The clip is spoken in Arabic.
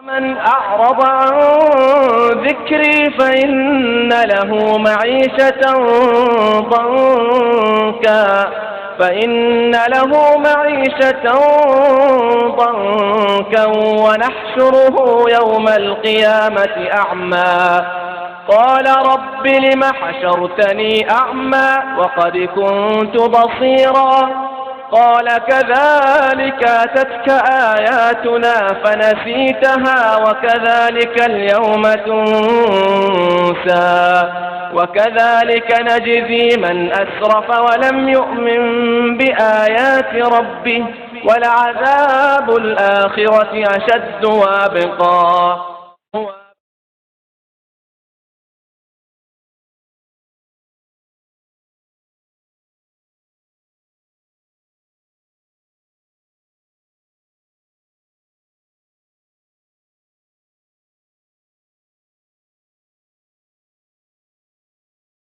ومن أعرض عن ذكري فإن له معيشة ضنكا ونحشره يوم القيامة أعمى قال رب لم حشرتني أعمى وقد كنت بصيرا قال كذلك أتتك آياتنا فنسيتها وكذلك اليوم تنسى وكذلك نجزي من أسرف ولم يؤمن بآيات ربه ولعذاب الآخرة أشد وأبقى.